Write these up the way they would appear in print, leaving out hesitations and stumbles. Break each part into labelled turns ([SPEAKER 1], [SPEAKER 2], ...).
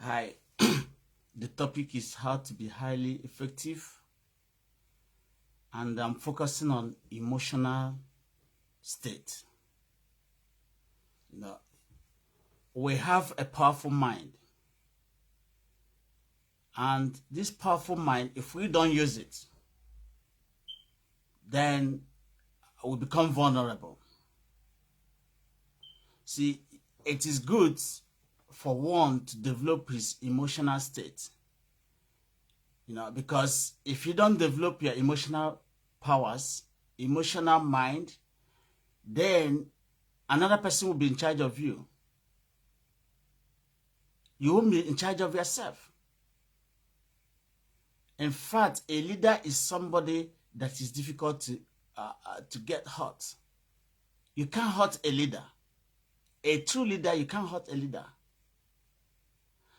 [SPEAKER 1] Hi, the topic is how to be highly effective, and I'm focusing on emotional state. You know, we have a powerful mind, and this powerful mind, if we don't use it, then we become vulnerable. See, it is good for one to develop his emotional state. Because if you don't develop your emotional powers, emotional mind, then another person will be in charge of you. You won't be in charge of yourself. In fact, a leader is somebody that is difficult to get hurt. You can't hurt a leader. A true leader, you can't hurt a leader.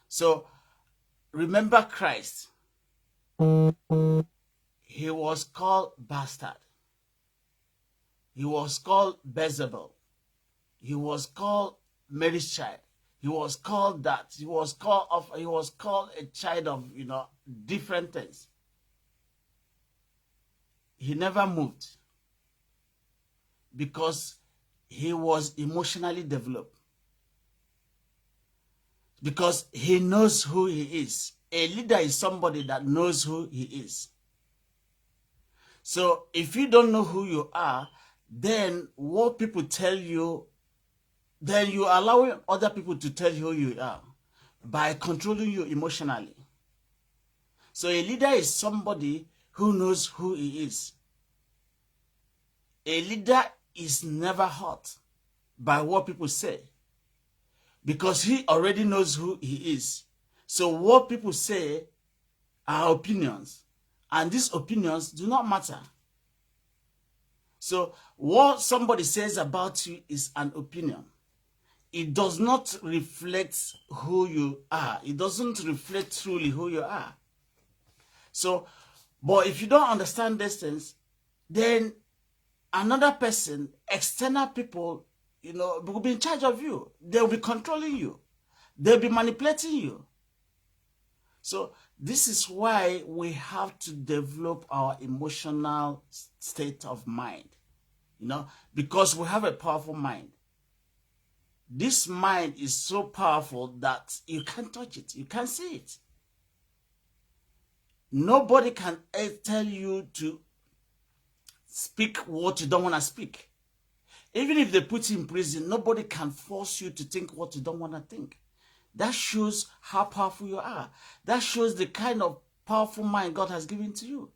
[SPEAKER 1] So remember Christ. He was called bastard. He was called Beelzebub. He was called Mary's child. He was called that. He was called a child of, different things. He never moved because he was emotionally developed. Because he knows who he is. A leader is somebody that knows who he is. So if you don't know who you are, then what people tell you, then you are allowing other people to tell you who you are by controlling you emotionally. So a leader is somebody who knows who he is. A leader is never hurt by what people say because he already knows who he is. So what people say are opinions, and these opinions do not matter. So what somebody says about you is an opinion. It does not reflect who you are. It doesn't reflect truly who you are. So, but if you don't understand these things, then another person, external people, will be in charge of you. They'll be controlling you. They'll be manipulating you. So this is why we have to develop our emotional state of mind, because we have a powerful mind. This mind is so powerful that you can't touch it. You can't see it. Nobody can tell you to speak what you don't want to speak. Even if they put you in prison, nobody can force you to think what you don't want to think. That shows how powerful you are. That shows the kind of powerful mind God has given to you.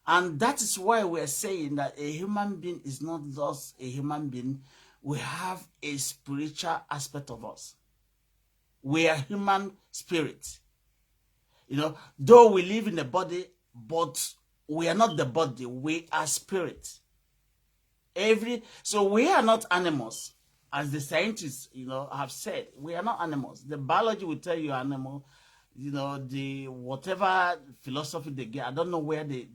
[SPEAKER 1] And that is why we're saying that a human being is not just a human being. We have a spiritual aspect of us. We are human spirit. Though we live in a body, but we are not the body. We are spirit. So we are not animals. As the scientists, have said, we are not animals. The biology will tell you animal, the whatever philosophy they get, I don't know where they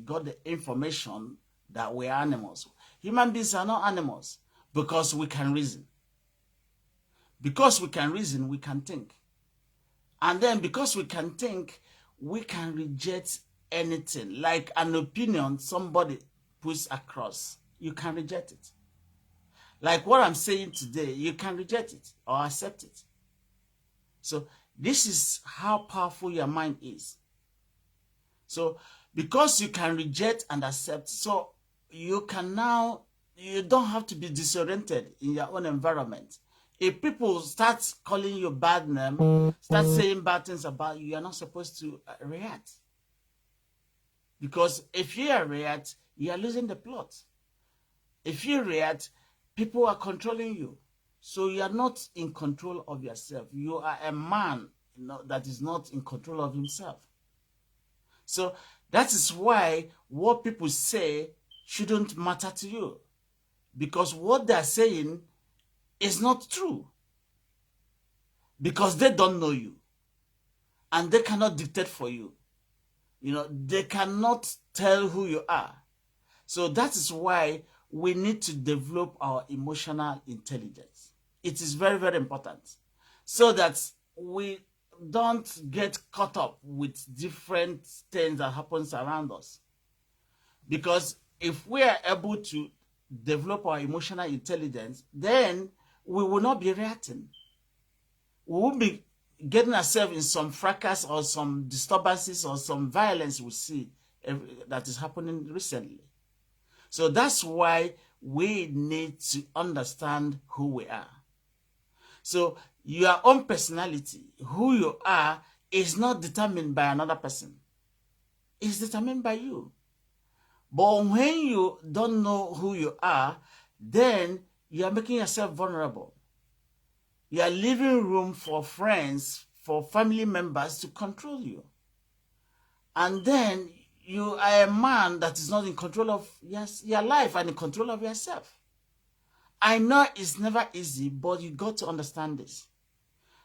[SPEAKER 1] got the information that we are animals. Human beings are not animals because we can reason. Because we can reason, we can think. And then because we can think, we can reject anything. Like an opinion somebody puts across, you can reject it. Like what I'm saying today, you can reject it or accept it. So this is how powerful your mind is. So because you can reject and accept, so you don't have to be disoriented in your own environment. If people start calling you bad name, start saying bad things about you, you're not supposed to react. Because if you react, you are losing the plot. If you react, people are controlling you. So you are not in control of yourself. You are a man that is not in control of himself. So that is why what people say shouldn't matter to you. Because what they're saying is not true. Because they don't know you. And they cannot dictate for you. They cannot tell who you are. So that is why we need to develop our emotional intelligence. It is very, very important. So that we don't get caught up with different things that happens around us. Because if we are able to develop our emotional intelligence, then we will not be reacting. We won't be getting ourselves in some fracas or some disturbances or some violence we see that is happening recently. So that's why we need to understand who we are. So your own personality, who you are, is not determined by another person. It's determined by you. But when you don't know who you are, then you are making yourself vulnerable. You are leaving room for friends, for family members to control you. And then you are a man that is not in control of your life and in control of yourself. I know it's never easy, but you got to understand this.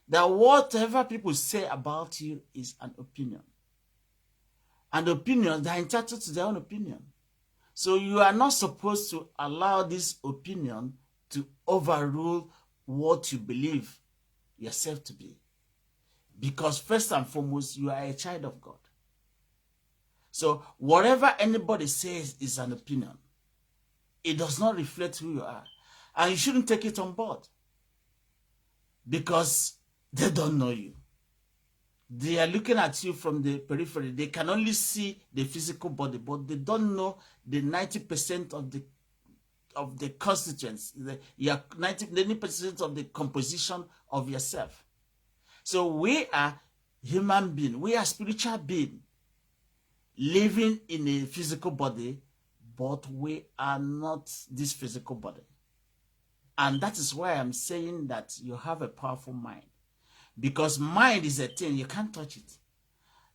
[SPEAKER 1] That whatever people say about you is an opinion. And opinions, they're entitled to their own opinion. So you are not supposed to allow this opinion to overrule what you believe yourself to be. Because first and foremost, you are a child of God. So whatever anybody says is an opinion. It does not reflect who you are. And you shouldn't take it on board. Because they don't know you. They are looking at you from the periphery. They can only see the physical body, but they don't know the 90% of the constituents, your 90% of the composition of yourself. So we are human beings. We are spiritual beings living in a physical body, but we are not this physical body. And that is why I'm saying that you have a powerful mind. Because mind is a thing, you can't touch it.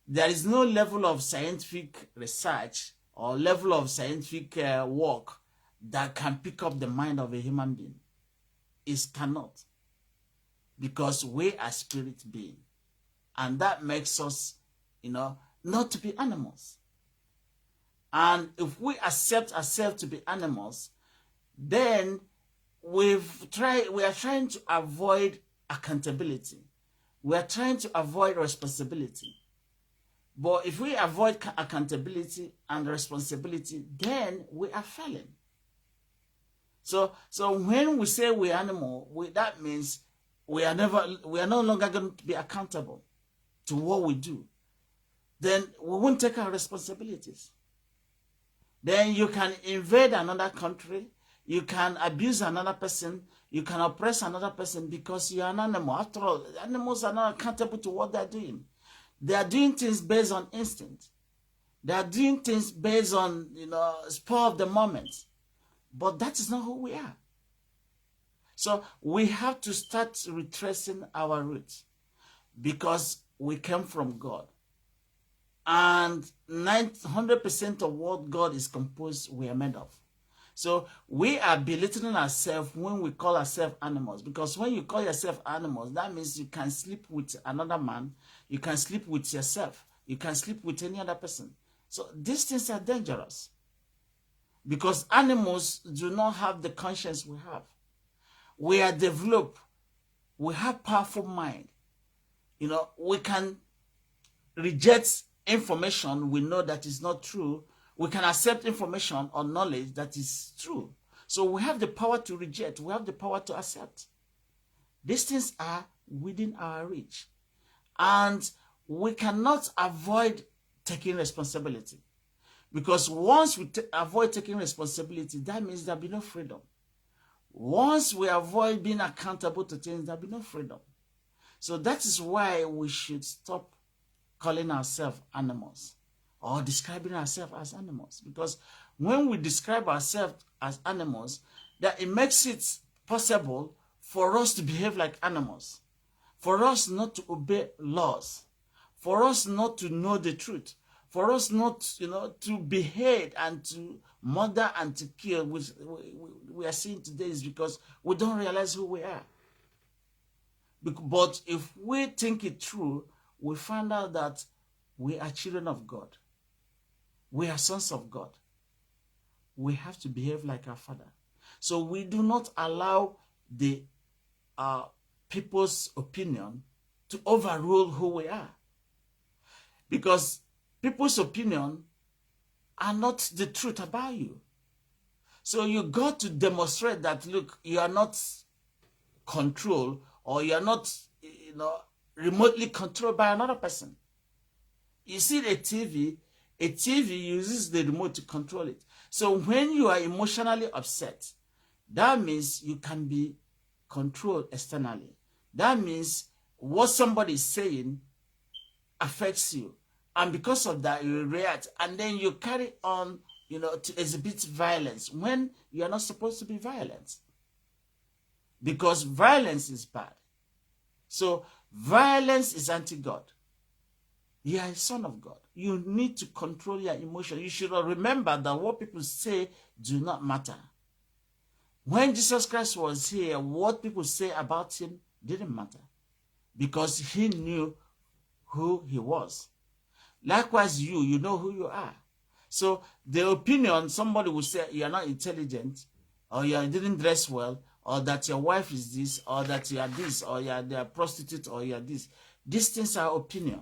[SPEAKER 1] There is no level of scientific research or level of scientific work that can pick up the mind of a human being. It cannot. Because we are spirit beings. And that makes us, not to be animals. And if we accept ourselves to be animals, then we are trying to avoid accountability. We are trying to avoid responsibility. But if we avoid accountability and responsibility, then we are failing. So when we say we're animal, that means we are no longer going to be accountable to what we do. Then we won't take our responsibilities. Then you can invade another country, you can abuse another person, you can oppress another person because you are an animal. After all, animals are not accountable to what they're doing. They are doing things based on instinct. They are doing things based on, spur of the moment. But that is not who we are. So we have to start retracing our roots because we came from God. And 100% of what God is composed, we are made of. So we are belittling ourselves when we call ourselves animals. Because when you call yourself animals, that means you can sleep with another man. You can sleep with yourself. You can sleep with any other person. So these things are dangerous. Because animals do not have the conscience we have. We are developed. We have powerful mind. We can reject information we know that is not true. We can accept information or knowledge that is true. So we have the power to reject. We have the power to accept. These things are within our reach. And we cannot avoid taking responsibility. Because once we avoid taking responsibility, that means there'll be no freedom. Once we avoid being accountable to things, there'll be no freedom. So that is why we should stop calling ourselves animals or describing ourselves as animals. Because when we describe ourselves as animals, that it makes it possible for us to behave like animals, for us not to obey laws, for us not to know the truth, for us not, to behave and to murder and to kill, which we are seeing today, is because we don't realize who we are. But if we think it through, we find out that we are children of God. We are sons of God. We have to behave like our Father. So we do not allow the people's opinion to overrule who we are. Because people's opinion are not the truth about you. So you got to demonstrate that, look, you are not controlled, or you are not, remotely controlled by another person. You see a TV uses the remote to control it. So when you are emotionally upset, that means you can be controlled externally. That means what somebody is saying affects you. And because of that, you react. And then you carry on, to exhibit violence when you are not supposed to be violent. Because violence is bad. So violence is anti-God. You are a son of God. You need to control your emotion. You should remember that what people say do not matter. When Jesus Christ was here, what people say about him didn't matter, because he knew who he was. Likewise, you know who you are. So the opinion, somebody will say you are not intelligent, or you didn't dress well, or that your wife is this, or that you are this, or you are a prostitute, or you are this. These things are opinion.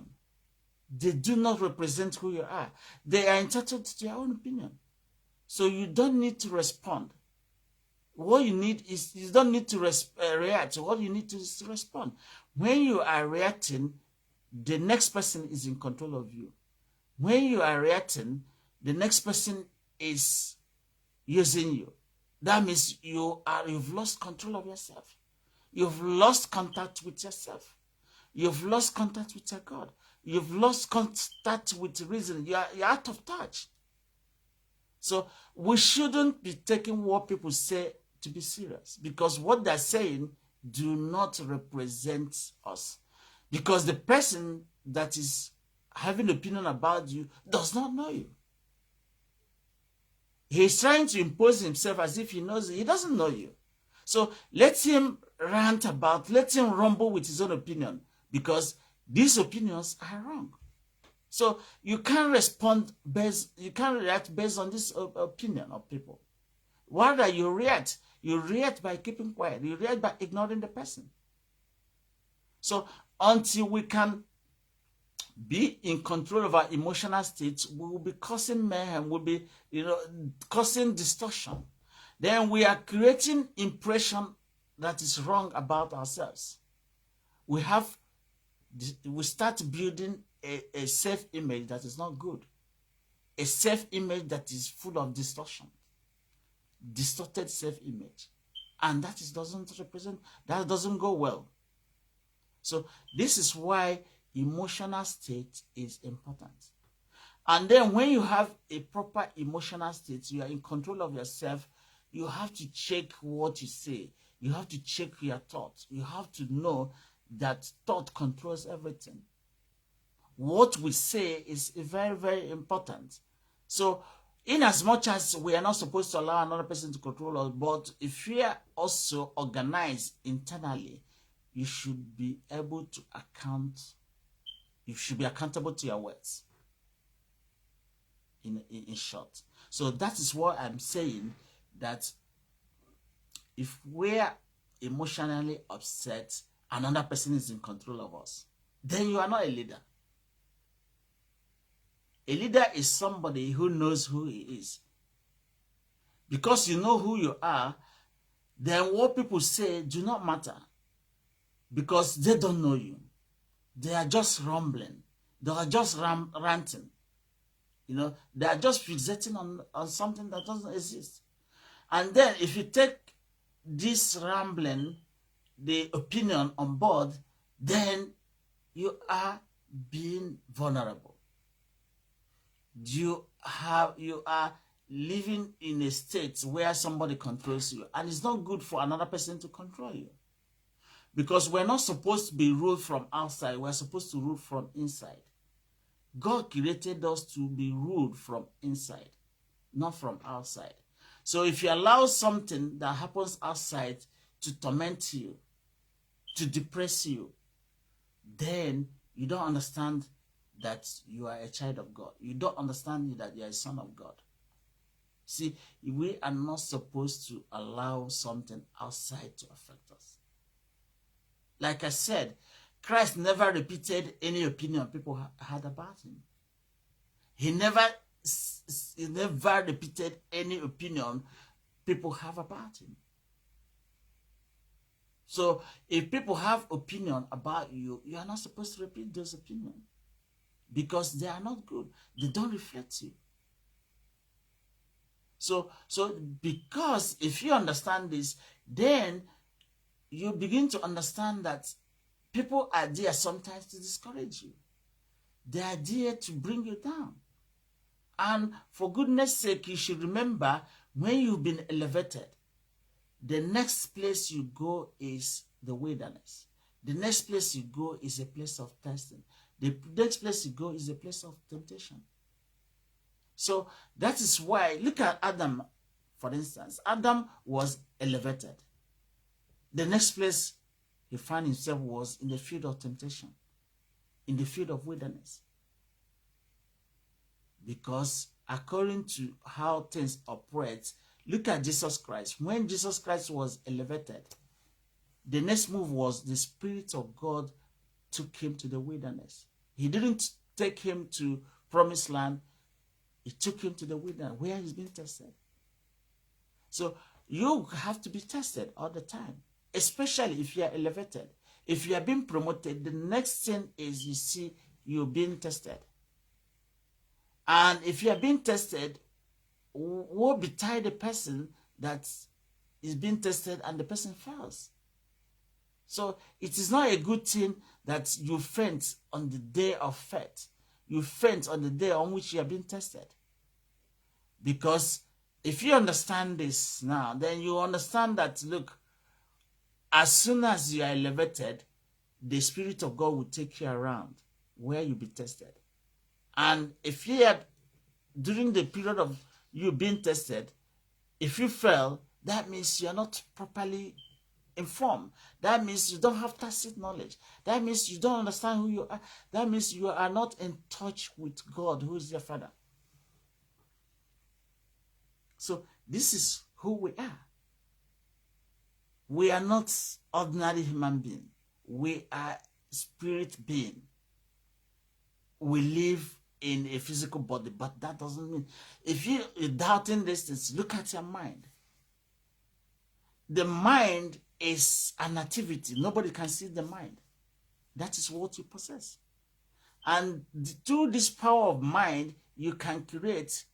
[SPEAKER 1] They do not represent who you are. They are entitled to their own opinion. So you don't need to respond. What you need is, you don't need to react. What you need to is to respond. When you are reacting, the next person is in control of you. When you are reacting, the next person is using you. That means you've lost control of yourself. You've lost contact with yourself. You've lost contact with your God. You've lost contact with reason. You're out of touch. So we shouldn't be taking what people say to be serious, because what they're saying do not represent us. Because the person that is having an opinion about you does not know you. He's trying to impose himself as if he knows you. He doesn't know you. So let him rant about, let him rumble with his own opinion, because these opinions are wrong. So you can't react based on this opinion of people. Rather, you react by keeping quiet. You react by ignoring the person. So until we can be in control of our emotional states, we will be causing mayhem, we'll be, causing distortion. Then we are creating impression that is wrong about ourselves. We start building a self-image that is not good. A self-image that is full of distortion. Distorted self-image. And that doesn't go well. So this is why emotional state is important. And then when you have a proper emotional state, you are in control of yourself, you have to check what you say. You have to check your thoughts. You have to know that thought controls everything. What we say is very, very important. So in as much as we are not supposed to allow another person to control us, but if we are also organized internally, you should be able to you should be accountable to your words. In short. So that is what I'm saying, that if we're emotionally upset, another person is in control of us, then you are not a leader. A leader is somebody who knows who he is. Because you know who you are, then what people say do not matter. Because they don't know you. They are just rumbling. They are just ranting. They are just fixating on something that doesn't exist. And then if you take this rambling, the opinion on board, then you are being vulnerable. You are living in a state where somebody controls you, and it's not good for another person to control you. Because we're not supposed to be ruled from outside, we're supposed to rule from inside. God created us to be ruled from inside, not from outside. So if you allow something that happens outside to torment you, to depress you, then you don't understand that you are a child of God. You don't understand that you are a son of God. See, we are not supposed to allow something outside to affect us. Like I said, Christ never repeated any opinion people had about him. He never repeated any opinion people have about him. So if people have opinion about you, you are not supposed to repeat those opinions because they are not good. They don't reflect you. So because if you understand this, then you begin to understand that people are there sometimes to discourage you. They are there to bring you down. And for goodness sake, you should remember when you've been elevated, the next place you go is the wilderness. The next place you go is a place of testing. The next place you go is a place of temptation. So that is why, look at Adam, for instance. Adam was elevated. The next place he found himself was in the field of temptation, in the field of wilderness. Because according to how things operate, look at Jesus Christ. When Jesus Christ was elevated, the next move was the Spirit of God took him to the wilderness. He didn't take him to promised land. He took him to the wilderness where he's being tested. So you have to be tested all the time, especially if you are elevated. If you are being promoted, the next thing is you see you're being tested. And if you are being tested, woe betide the person that is being tested and the person fails. So it is not a good thing that you faint on the day of faith. You faint on the day on which you are being tested. Because if you understand this now, then you understand that, look, as soon as you are elevated, the Spirit of God will take you around where you'll be tested. And if you had, during the period of you being tested, if you fail, that means you are not properly informed. That means you don't have tacit knowledge. That means you don't understand who you are. That means you are not in touch with God, who is your Father. So this is who we are. We are not ordinary human beings. We are spirit being. We live in a physical body, but that doesn't mean, if you're doubting this, look at your mind. The mind is an activity. Nobody can see the mind. That is what you possess. And through this power of mind, you can create,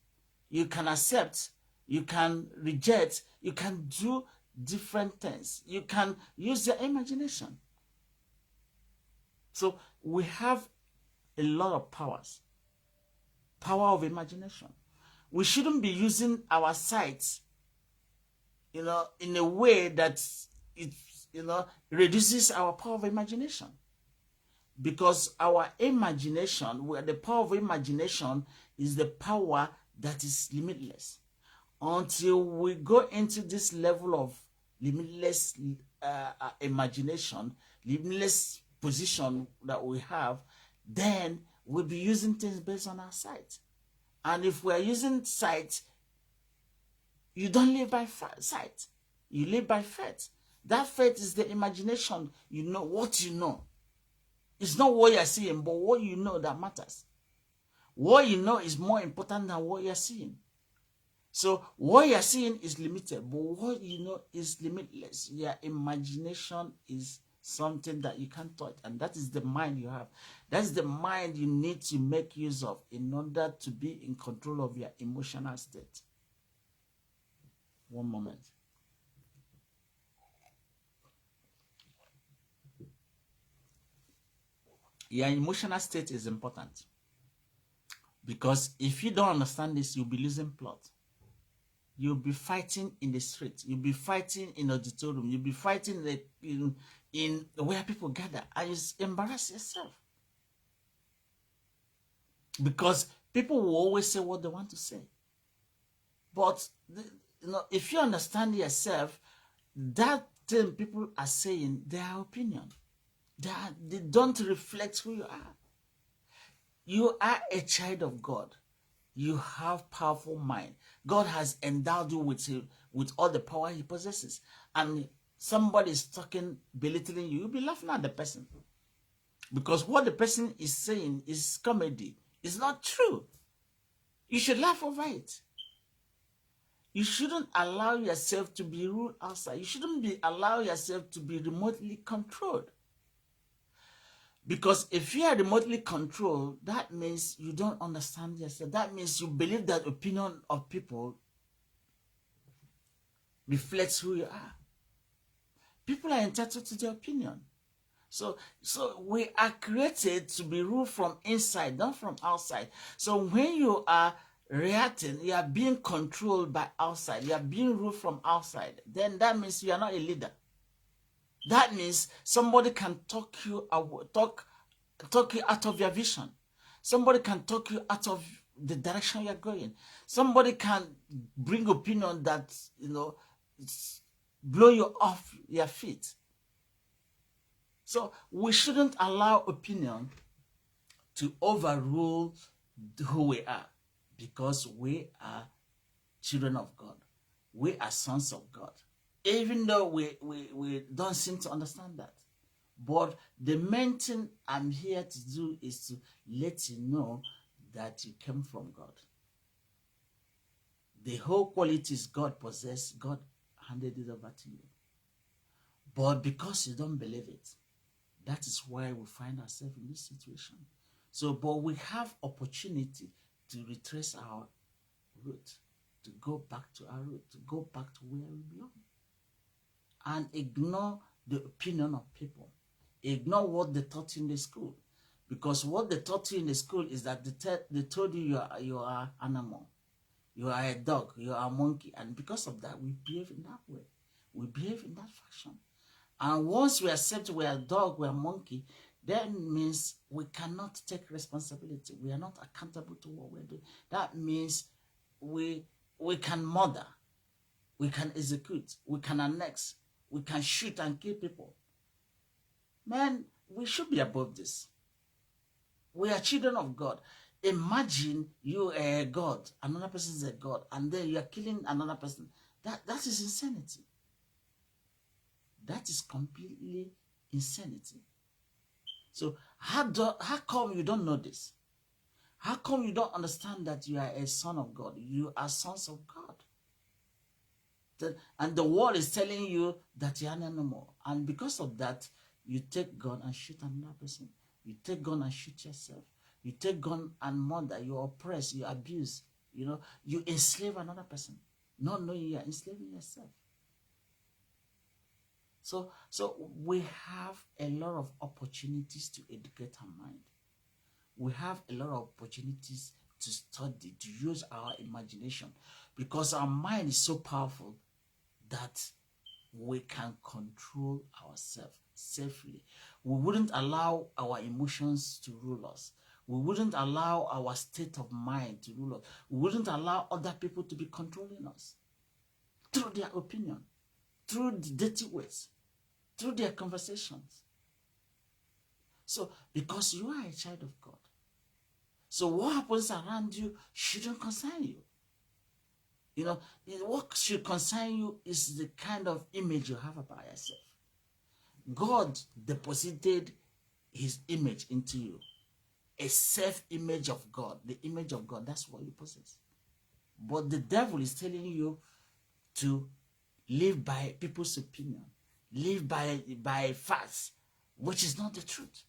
[SPEAKER 1] you can accept, you can reject, you can do different things. You can use your imagination. So we have a lot of powers. Power of imagination. We shouldn't be using our sight, in a way that it, reduces our power of imagination. Because our imagination, the power of imagination is the power that is limitless. Until we go into this level of limitless imagination, limitless position that we have, then we'll be using things based on our sight. And if we're using sight, you don't live by sight. You live by faith. That faith is the imagination. You know what you know. It's not what you're seeing, but what you know that matters. What you know is more important than what you're seeing. So what you're seeing is limited, but what you know is limitless. Your imagination is something that you can't touch, and that is the mind you have. That's the mind you need to make use of in order to be in control of your emotional state. One moment. Your emotional state is important, because if you don't understand this, you'll be losing plot. You'll be fighting in the street. You'll be fighting in auditorium. You'll be fighting in where people gather, and you embarrass yourself. Because people will always say what they want to say. But if you understand yourself, that thing people are saying, their opinion, they don't reflect who you are. You are a child of God. You have powerful mind. God has endowed you with all the power he possesses. And somebody is talking, belittling you, you'll be laughing at the person. Because what the person is saying is comedy. It's not true. You should laugh over it. You shouldn't allow yourself to be ruled outside. You shouldn't allow yourself to be remotely controlled. Because if you are remotely controlled, that means you don't understand yourself. That means you believe that opinion of people reflects who you are. People are entitled to their opinion. So we are created to be ruled from inside, not from outside. So when you are reacting, you are being controlled by outside. You are being ruled from outside. Then that means you are not a leader. That means somebody can talk you out of your vision. Somebody can talk you out of the direction you're going. Somebody can bring opinion that, blow you off your feet. So we shouldn't allow opinion to overrule who we are, because we are children of God. We are sons of God. Even though we don't seem to understand that. But the main thing I'm here to do is to let you know that you came from God. The whole qualities God possessed, God handed it over to you. But because you don't believe it, that is why we find ourselves in this situation. So, but we have opportunity to retrace our route, to go back to our root, to go back to where we belong. And ignore the opinion of people. Ignore what they taught you in the school. Because what they taught you in the school is that they told you you are an animal. You are a dog, you are a monkey. And because of that, we behave in that way. We behave in that fashion. And once we accept we are a dog, we are a monkey, that means we cannot take responsibility. We are not accountable to what we're doing. That means we can murder, we can execute, we can annex, we can shoot and kill people. Man, we should be above this. We are children of God. Imagine you are a God, another person is a God, and then you are killing another person. That is insanity. That is completely insanity. So how come you don't know this? How come you don't understand that you are a son of God? You are sons of God. And the world is telling you that you are an animal. And because of that, you take gun and shoot another person. You take gun and shoot yourself. You take gun and murder. You oppress, you abuse. You enslave another person. Not knowing you are enslaving yourself. So we have a lot of opportunities to educate our mind. We have a lot of opportunities to study, to use our imagination, because our mind is so powerful that we can control ourselves safely. We wouldn't allow our emotions to rule us. We wouldn't allow our state of mind to rule us. We wouldn't allow other people to be controlling us through their opinion, through the dirty ways, through their conversations. So, because you are a child of God, so what happens around you shouldn't concern you. What should concern you is the kind of image you have about yourself. God deposited his image into you. A self-image of God. The image of God, that's what you possess. But the devil is telling you to live by people's opinion. Live by facts, which is not the truth.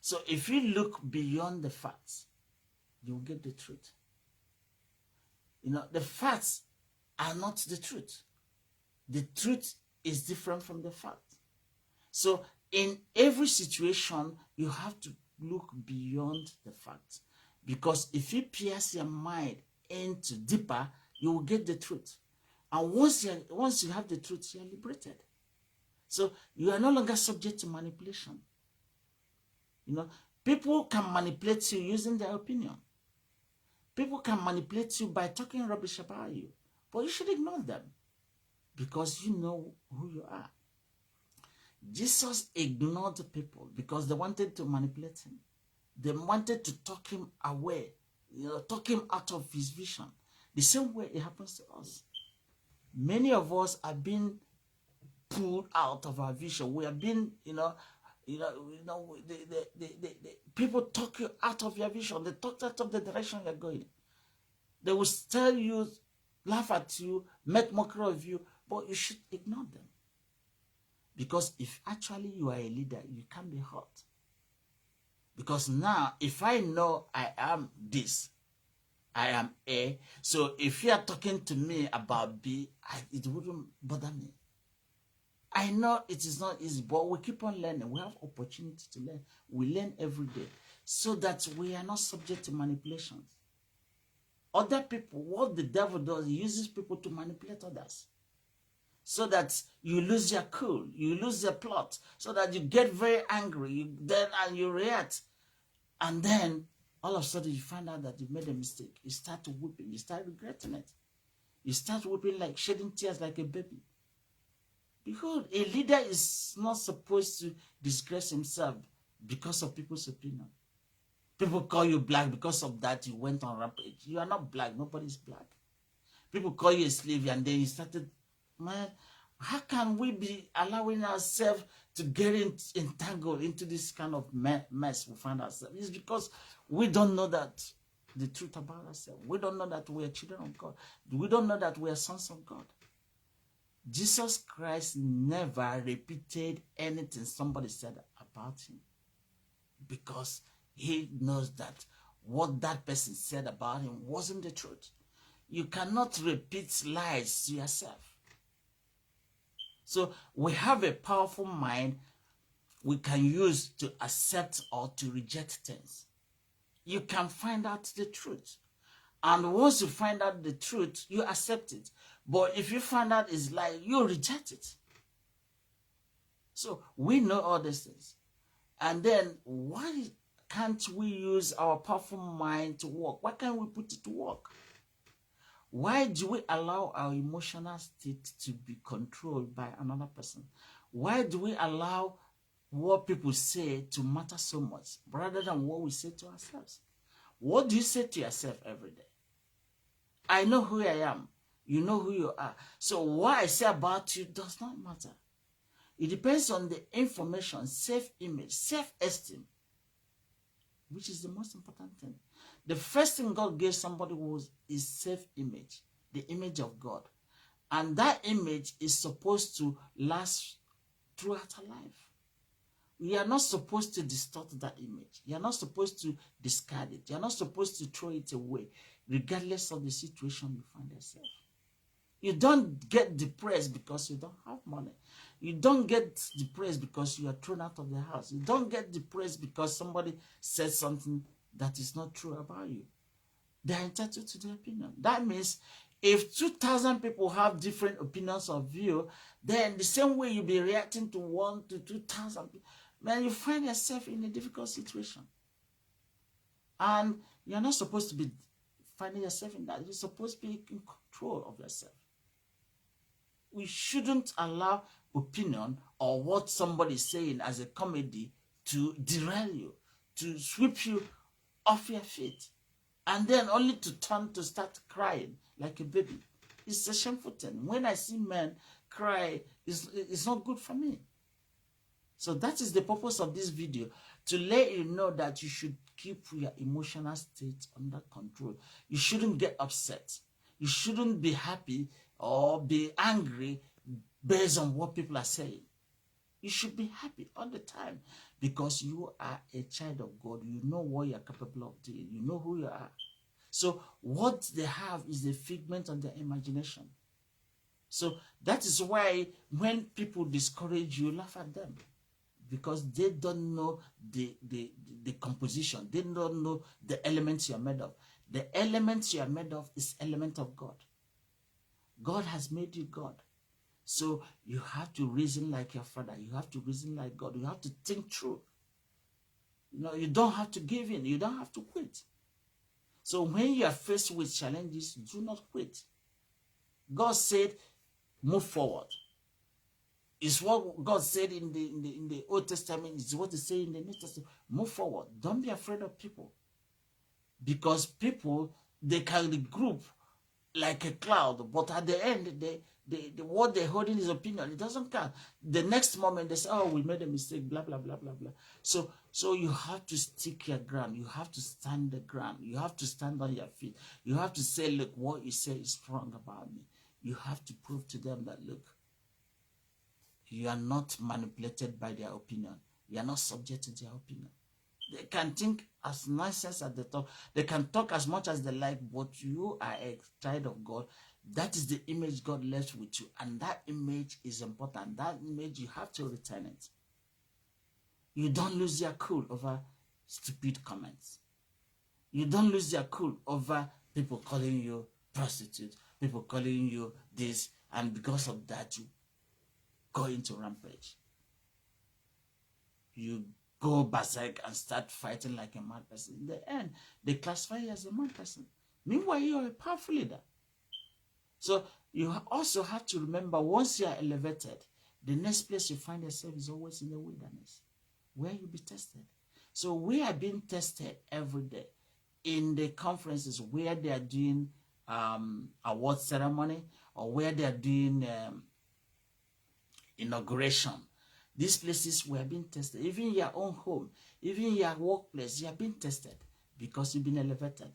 [SPEAKER 1] So if you look beyond the facts, you will get the truth. The facts are not the truth. The truth is different from the fact. So in every situation, you have to look beyond the facts. Because if you pierce your mind into deeper, you will get the truth. And once you have the truth, you are liberated. So you are no longer subject to manipulation. People can manipulate you using their opinion. People can manipulate you by talking rubbish about you. But you should ignore them, because you know who you are. Jesus ignored people because they wanted to manipulate him. They wanted to talk him away, talk him out of his vision. The same way it happens to us. Many of us are being pulled out of our vision. We are being, People talk you out of your vision. They talk out of the direction you're going. They will tell you, laugh at you, make mockery of you, but you should ignore them. Because if actually you are a leader, you can't be hurt. Because now, if I know I am this, I am A, so if you are talking to me about B, it wouldn't bother me. I know it is not easy, but we keep on learning. We have opportunity to learn. We learn every day so that we are not subject to manipulations. Other people, what the devil does, he uses people to manipulate others so that you lose your cool, you lose your plot, so that you get very angry, and you react. And then all of a sudden you find out that you made a mistake. You start weeping, you start regretting it. You start weeping, like shedding tears like a baby. Behold, a leader is not supposed to disgrace himself because of people's opinion. People call you black because of that you went on rampage. You are not black. Nobody's black. People call you a slave and then you started, man, how can we be allowing ourselves to get entangled into this kind of mess we find ourselves? It's because we don't know that the truth about ourselves. We don't know that we are children of God. We don't know that we are sons of God. Jesus Christ never repeated anything somebody said about him because he knows that what that person said about him wasn't the truth. You cannot repeat lies to yourself. So we have a powerful mind we can use to accept or to reject things. You can find out the truth. And once you find out the truth, you accept it. But if you find out it's lie, you reject it. So we know all these things. And then why can't we use our powerful mind to work? Why can't we put it to work? Why do we allow our emotional state to be controlled by another person? Why do we allow what people say to matter so much rather than what we say to ourselves? What do you say to yourself every day? I know who I am. You know who you are. So what I say about you does not matter. It depends on the information, self-image, self-esteem, which is the most important thing. The first thing God gave somebody was his self-image, the image of God. And that image is supposed to last throughout our life. You are not supposed to distort that image. You are not supposed to discard it. You are not supposed to throw it away, regardless of the situation you find yourself. You don't get depressed because you don't have money. You don't get depressed because you are thrown out of the house. You don't get depressed because somebody said something that is not true about you. They are entitled to their opinion. That means if 2,000 people have different opinions of you, then the same way you'll be reacting to 1 to 2,000 people, man, you find yourself in a difficult situation. And you're not supposed to be finding yourself in that. You're supposed to be in control of yourself. We shouldn't allow opinion or what somebody is saying as a comedy to derail you, to sweep you off your feet, and then only to turn to start crying like a baby. It's a shameful thing. When I see men cry, it's not good for me. So that is the purpose of this video, to let you know that you should keep your emotional state under control. You shouldn't get upset. You shouldn't be happy or be angry based on what people are saying. You should be happy all the time because you are a child of God. You know what you are capable of doing. You know who you are. So what they have is a figment of their imagination. So that is why when people discourage you, laugh at them. Because they don't know the composition. They don't know the elements you are made of. The elements you are made of is element of God. God has made you God. So you have to reason like your father. You have to reason like God. You have to think through. You don't have to give in. You don't have to quit. So when you are faced with challenges, do not quit. God said, move forward. It's what God said in the Old Testament. It's what He said in the New Testament. Move forward. Don't be afraid of people. Because people, they can regroup like a cloud, but at the end, what they're holding is opinion. It doesn't count. The next moment they say, oh, we made a mistake, blah, blah, blah, blah, blah. So you have to stick your ground. You have to stand the ground. You have to stand on your feet. You have to say, look, what you say is wrong about me. You have to prove to them that, look, you are not manipulated by their opinion. You are not subject to their opinion. They can think as nice as they talk. They can talk as much as they like, but you are a child of God. That is the image God left with you. And that image is important. That image, you have to return it. You don't lose your cool over stupid comments. You don't lose your cool over people calling you prostitute, people calling you this, and because of that, you go into rampage. You go berserk and start fighting like a mad person. In the end, they classify you as a mad person. Meanwhile, you're a powerful leader. So you also have to remember, once you are elevated, the next place you find yourself is always in the wilderness, where you'll be tested. So we are being tested every day in the conferences where they are doing award ceremony, or where they are doing inauguration. These places were being tested. Even your own home, even your workplace, you are being tested because you've been elevated.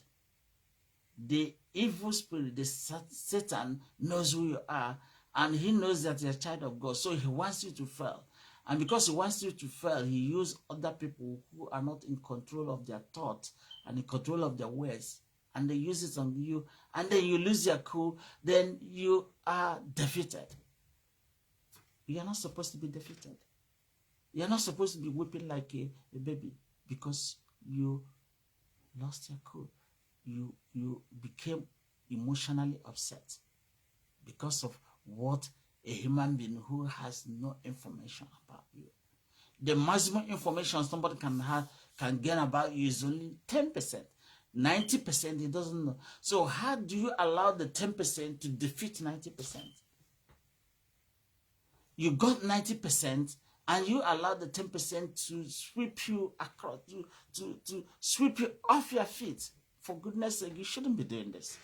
[SPEAKER 1] The evil spirit, the Satan, knows who you are, and he knows that you're a child of God. So he wants you to fail. And because he wants you to fail, he uses other people who are not in control of their thoughts and in control of their words. And they use it on you. And then you lose your cool. Then you are defeated. You are not supposed to be defeated. You are not supposed to be weeping like a baby because you lost your cool. You became emotionally upset because of what a human being who has no information about you. The maximum information somebody can gain about you is only 10%. 90% he doesn't know. So how do you allow the 10% to defeat 90%? You got 90% and you allow the 10% to sweep you across, to sweep you off your feet. For goodness sake, you shouldn't be doing this.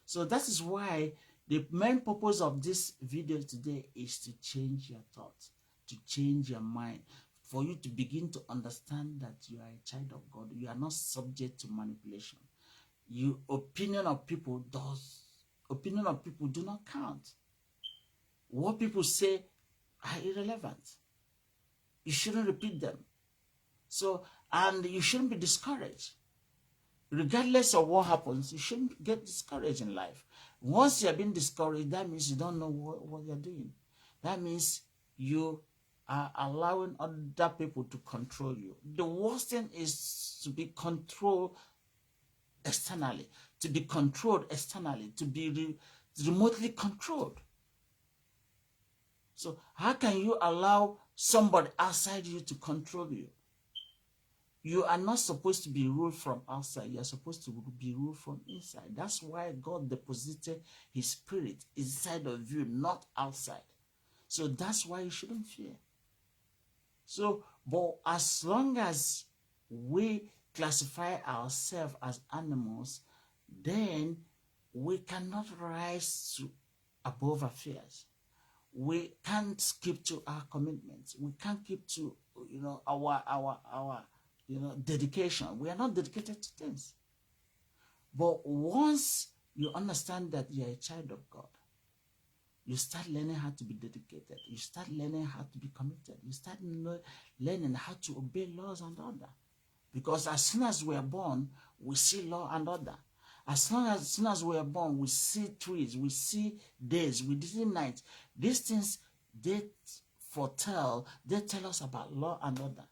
[SPEAKER 1] So that is why the main purpose of this video today is to change your thoughts, to change your mind, for you to begin to understand that you are a child of God. You are not subject to manipulation. Opinion of people do not count. What people say are irrelevant. You shouldn't repeat them. So, and you shouldn't be discouraged. Regardless of what happens, you shouldn't get discouraged in life. Once you're being discouraged, that means you don't know what you're doing. That means you are allowing other people to control you. The worst thing is to be controlled externally, to be remotely controlled. So how can you allow somebody outside you to control you? You are not supposed to be ruled from outside. You are supposed to be ruled from inside. That's why God deposited his spirit inside of you, not outside. So that's why you shouldn't fear. So, but as long as we classify ourselves as animals, then we cannot rise to above our fears. We can't keep to our commitments. We can't keep to, our dedication. We are not dedicated to things. But once you understand that you are a child of God, you start learning how to be dedicated. You start learning how to be committed. You start learning how to obey laws and order. Because as soon as we are born, we see law and order. As soon as we are born, we see trees, we see days, we see nights. These things, they tell us about law and order.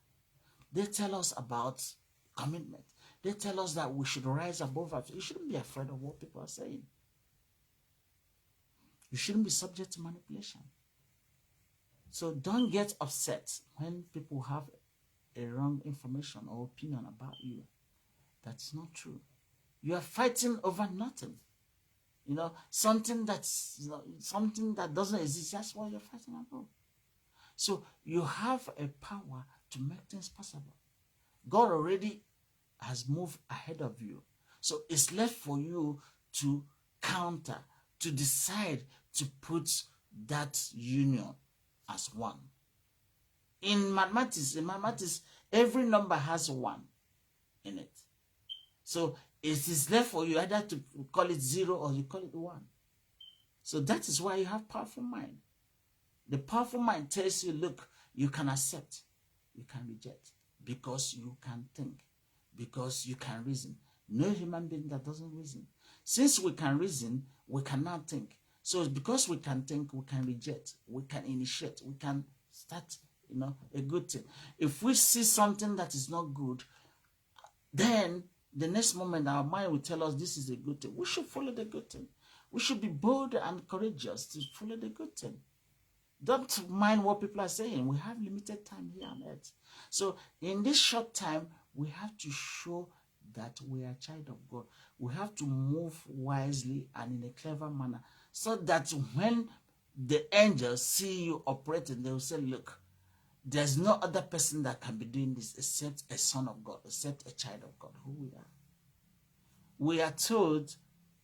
[SPEAKER 1] They tell us about commitment. They tell us that we should rise above us. You shouldn't be afraid of what people are saying. You shouldn't be subject to manipulation. So don't get upset when people have a wrong information or opinion about you. That's not true. You are fighting over nothing. Something that doesn't exist. That's what you're fighting about. So you have a power to make things possible. God already has moved ahead of you. So it's left for you to counter, to decide, to put that union as one. In mathematics, every number has one in it. So it is left for you either to call it 0 or you call it 1. So that is why you have powerful mind. The powerful mind tells you, look, you can accept, you can reject, because you can think, because you can reason. No human being that doesn't reason. Since we can reason, we cannot think. So because we can think, we can reject, we can initiate, we can start, a good thing. If we see something that is not good, then the next moment our mind will tell us this is a good thing. We should follow the good thing. We should be bold and courageous to follow the good thing. Don't mind what people are saying. We have limited time here on earth. So in this short time, we have to show that we are a child of God. We have to move wisely and in a clever manner, so that when the angels see you operating, they will say, look, there's no other person that can be doing this except a son of God, except a child of God, who we are. We are told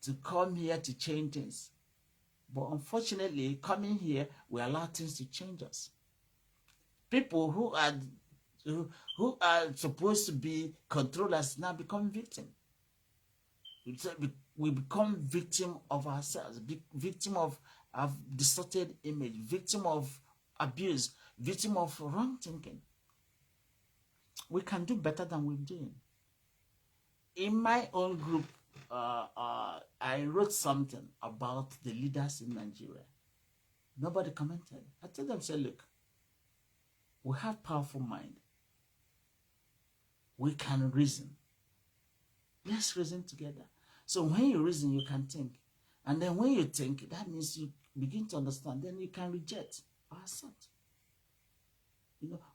[SPEAKER 1] to come here to change things. But unfortunately, coming here, we allow things to change us. People who are supposed to be controllers now become victims. We become victim of ourselves, victim of distorted image, victim of abuse, victim of wrong thinking. We can do better than we're doing. In my own group, I wrote something about the leaders in Nigeria. Nobody commented. I told them, say, look, we have powerful mind. We can reason. Let's reason together. So when you reason, you can think. And then when you think, that means you begin to understand. Then you can reject or accept.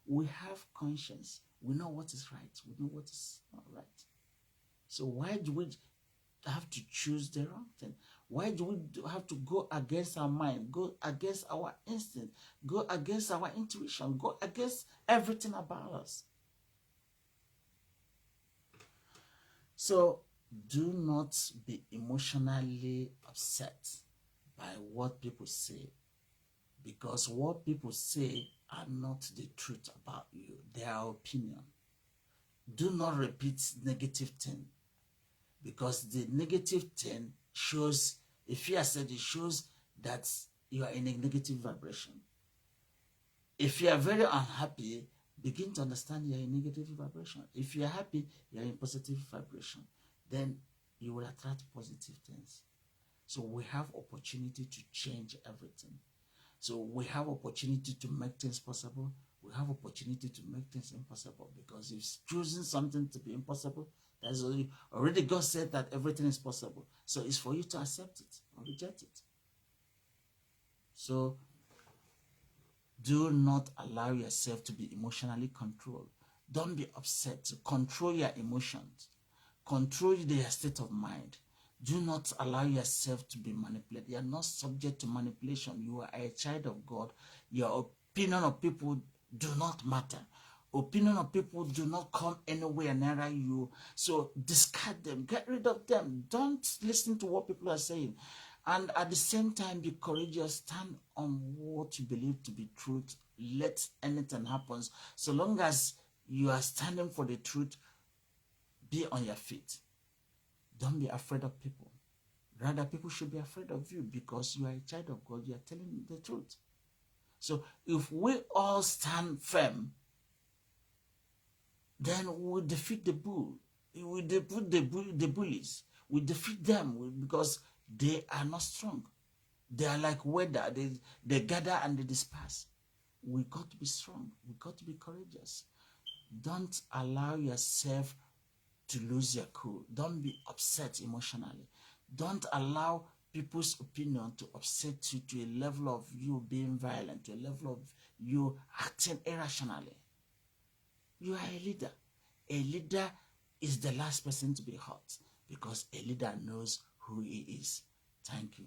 [SPEAKER 1] We have conscience. We know what is right. We know what is not right. So why do we have to choose the wrong thing? Why do we have to go against our mind, go against our instinct, go against our intuition, go against everything about us? So do not be emotionally upset by what people say, because what people say are not the truth about you. They are opinion. Do not repeat negative thing, because the negative thing shows, if you are said, it shows that you are in a negative vibration. If you are very unhappy, begin to understand you are in negative vibration. If you are happy, you are in positive vibration. Then you will attract positive things. So we have opportunity to change everything. So we have opportunity to make things possible. We have opportunity to make things impossible, because if choosing something to be impossible, that's already God said that everything is possible. So it's for you to accept it or reject it. So do not allow yourself to be emotionally controlled. Don't be upset. Control your emotions. Control their state of mind. Do not allow yourself to be manipulated. You are not subject to manipulation. You are a child of God. Your opinion of people do not matter. Opinion of people do not come anywhere near you. So discard them. Get rid of them. Don't listen to what people are saying. And at the same time, be courageous. Stand on what you believe to be truth. Let anything happen. So long as you are standing for the truth, be on your feet. Don't be afraid of people. Rather, people should be afraid of you, because you are a child of God. You are telling the truth. So if we all stand firm, then we will defeat the bull. We will defeat the bullies. We defeat them because they are not strong. They are like weather. They gather and they disperse. We got to be strong. We got to be courageous. Don't allow yourself to lose your cool. Don't be upset emotionally. Don't allow people's opinion to upset you to a level of you being violent, to a level of you acting irrationally. You are a leader. A leader is the last person to be hurt, because a leader knows who he is. Thank you.